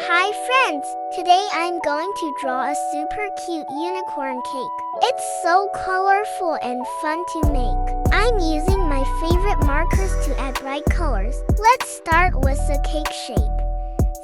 Hi friends! Today I'm going to draw a super cute unicorn cake. It's so colorful and fun to make. I'm using my favorite markers to add bright colors. Let's start with the cake shape.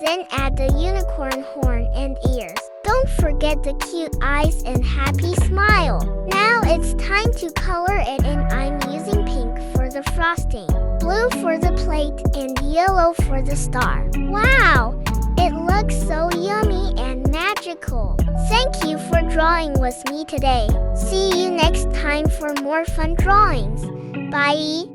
Then add the unicorn horn and ears. Don't forget the cute eyes and happy smile. Now it's time to color it in. I'm using pink for the frosting, blue for the plate, and yellow for the star. Wow! It looks so yummy and magical. Thank you for drawing with me today. See you next time for more fun drawings. Bye!